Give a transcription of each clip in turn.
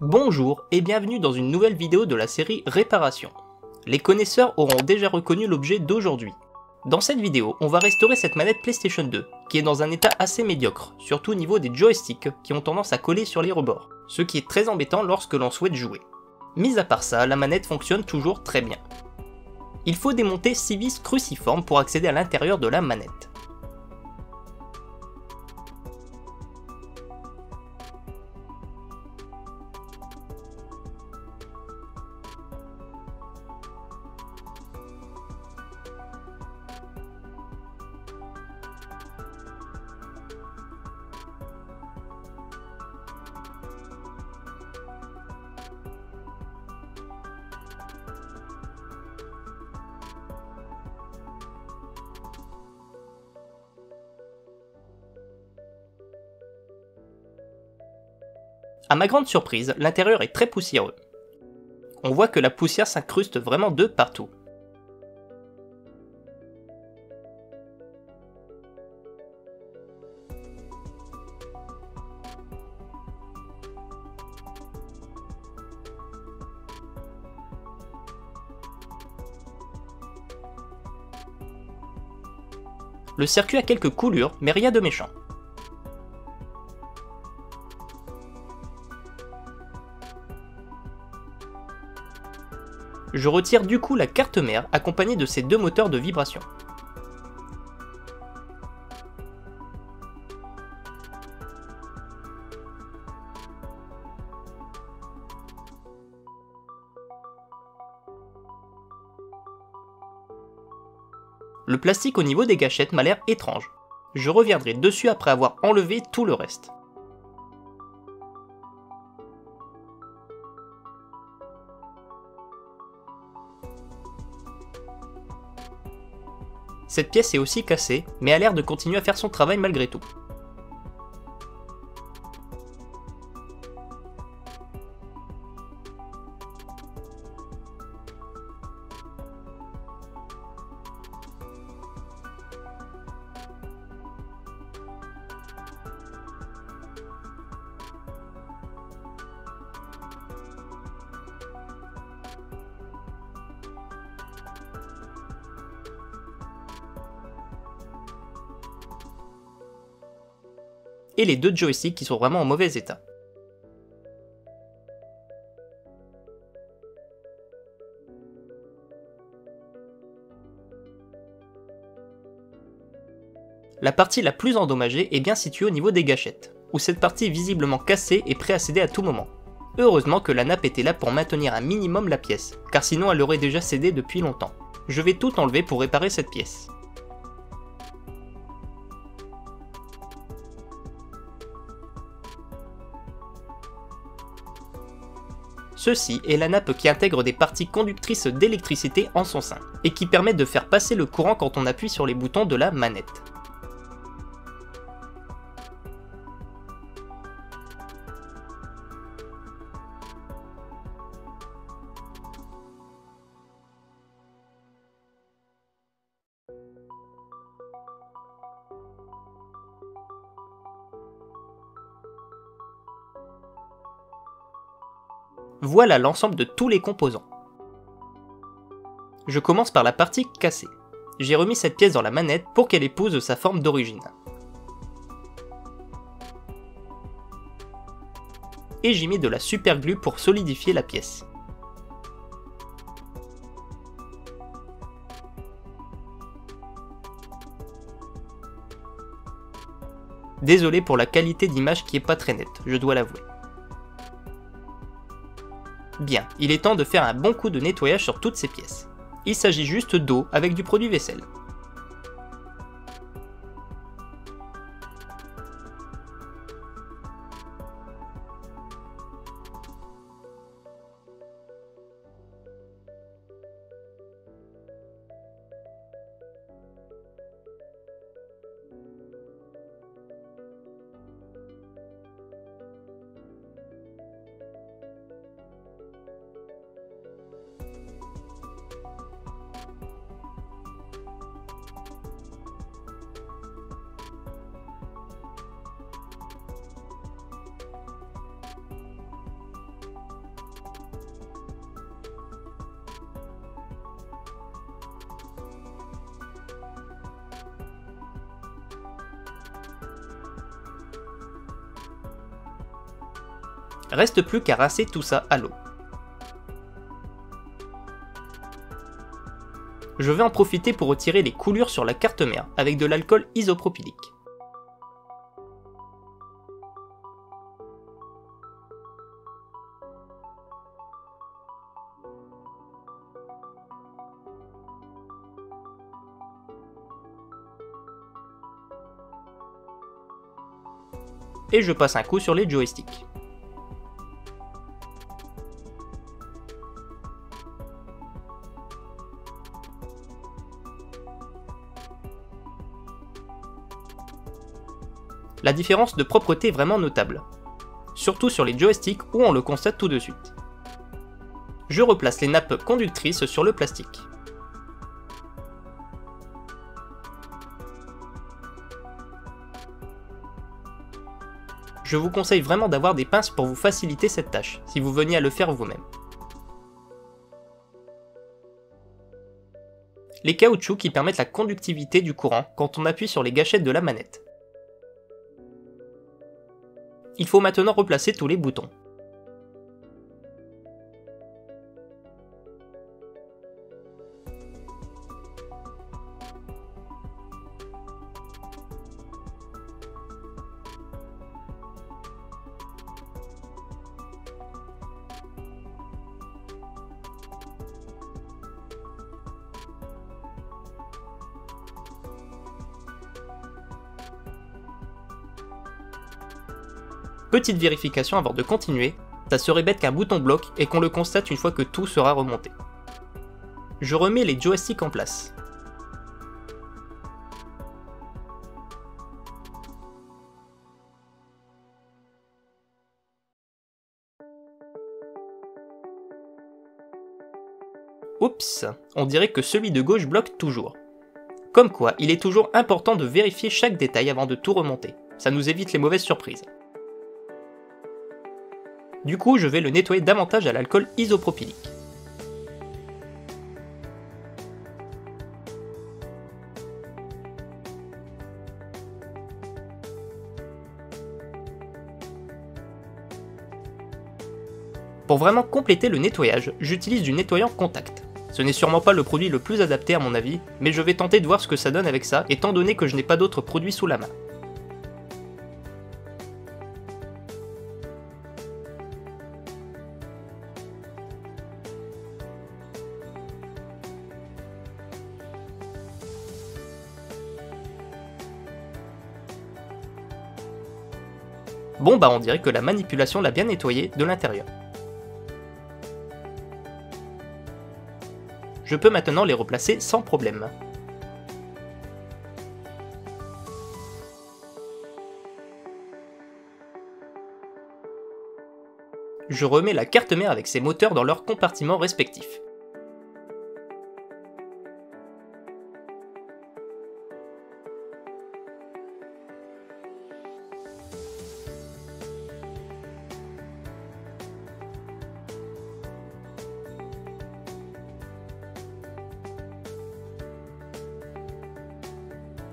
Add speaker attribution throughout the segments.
Speaker 1: Bonjour et bienvenue dans une nouvelle vidéo de la série Réparation. Les connaisseurs auront déjà reconnu l'objet d'aujourd'hui. Dans cette vidéo, on va restaurer cette manette PlayStation 2, qui est dans un état assez médiocre, surtout au niveau des joysticks qui ont tendance à coller sur les rebords, ce qui est très embêtant lorsque l'on souhaite jouer. Mis à part ça, la manette fonctionne toujours très bien. Il faut démonter 6 vis cruciformes pour accéder à l'intérieur de la manette. À ma grande surprise, l'intérieur est très poussiéreux. On voit que la poussière s'incruste vraiment de partout. Le circuit a quelques coulures, mais rien de méchant. Je retire du coup la carte mère accompagnée de ces deux moteurs de vibration. Le plastique au niveau des gâchettes m'a l'air étrange. Je reviendrai dessus après avoir enlevé tout le reste. Cette pièce est aussi cassée, mais a l'air de continuer à faire son travail malgré tout. Et les deux joysticks qui sont vraiment en mauvais état. La partie la plus endommagée est bien située au niveau des gâchettes, où cette partie est visiblement cassée et prête à céder à tout moment. Heureusement que la nappe était là pour maintenir un minimum la pièce, car sinon elle aurait déjà cédé depuis longtemps. Je vais tout enlever pour réparer cette pièce. Ceci est la nappe qui intègre des parties conductrices d'électricité en son sein, et qui permet de faire passer le courant quand on appuie sur les boutons de la manette. Voilà l'ensemble de tous les composants. Je commence par la partie cassée. J'ai remis cette pièce dans la manette pour qu'elle épouse sa forme d'origine. Et j'y mets de la super glue pour solidifier la pièce. Désolé pour la qualité d'image qui est pas très nette, je dois l'avouer. Bien, il est temps de faire un bon coup de nettoyage sur toutes ces pièces. Il s'agit juste d'eau avec du produit vaisselle. Reste plus qu'à rincer tout ça à l'eau. Je vais en profiter pour retirer les coulures sur la carte mère avec de l'alcool isopropylique. Et je passe un coup sur les joysticks. La différence de propreté est vraiment notable, surtout sur les joysticks où on le constate tout de suite. Je replace les nappes conductrices sur le plastique. Je vous conseille vraiment d'avoir des pinces pour vous faciliter cette tâche, si vous veniez à le faire vous-même. Les caoutchoucs qui permettent la conductivité du courant quand on appuie sur les gâchettes de la manette. Il faut maintenant replacer tous les boutons. Petite vérification avant de continuer, ça serait bête qu'un bouton bloque et qu'on le constate une fois que tout sera remonté. Je remets les joysticks en place. Oups, on dirait que celui de gauche bloque toujours. Comme quoi, il est toujours important de vérifier chaque détail avant de tout remonter, ça nous évite les mauvaises surprises. Du coup, je vais le nettoyer davantage à l'alcool isopropylique. Pour vraiment compléter le nettoyage, j'utilise du nettoyant contact. Ce n'est sûrement pas le produit le plus adapté à mon avis, mais je vais tenter de voir ce que ça donne avec ça, étant donné que je n'ai pas d'autres produits sous la main. Bon bah on dirait que la manipulation l'a bien nettoyé de l'intérieur. Je peux maintenant les replacer sans problème. Je remets la carte mère avec ses moteurs dans leurs compartiments respectifs.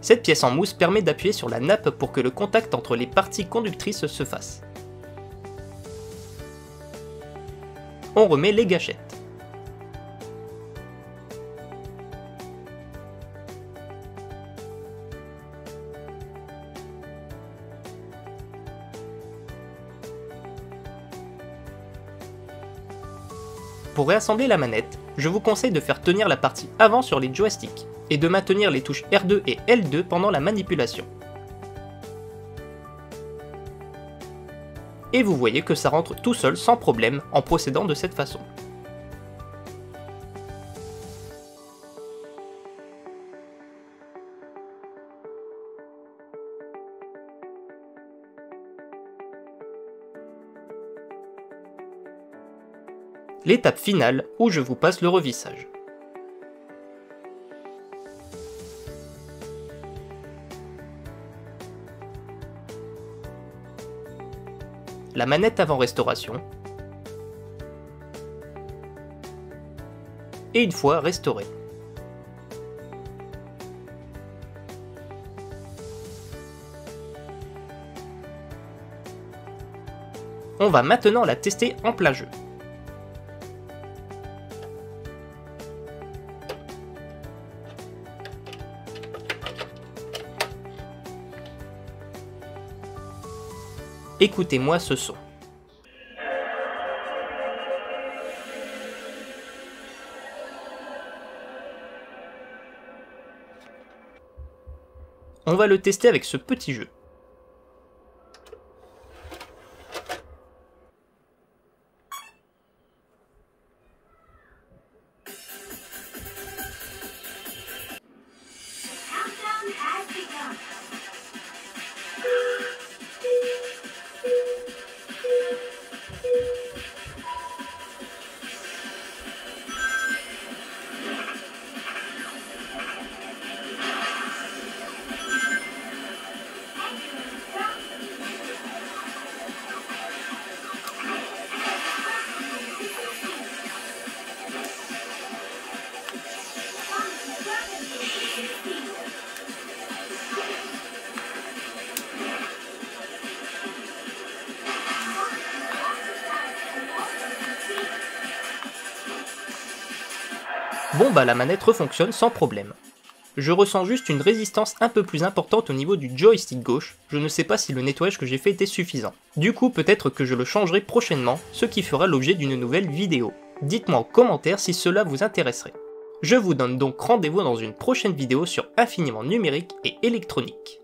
Speaker 1: Cette pièce en mousse permet d'appuyer sur la nappe pour que le contact entre les parties conductrices se fasse. On remet les gâchettes. Pour réassembler la manette, je vous conseille de faire tenir la partie avant sur les joysticks et de maintenir les touches R2 et L2 pendant la manipulation. Et vous voyez que ça rentre tout seul sans problème en procédant de cette façon. L'étape finale où je vous passe le revissage. La manette avant restauration, et une fois restaurée. On va maintenant la tester en plein jeu. Écoutez-moi ce son. On va le tester avec ce petit jeu. Bon bah la manette refonctionne sans problème. Je ressens juste une résistance un peu plus importante au niveau du joystick gauche, je ne sais pas si le nettoyage que j'ai fait était suffisant. Du coup peut-être que je le changerai prochainement, ce qui fera l'objet d'une nouvelle vidéo. Dites-moi en commentaire si cela vous intéresserait. Je vous donne donc rendez-vous dans une prochaine vidéo sur infiniment numérique et électronique.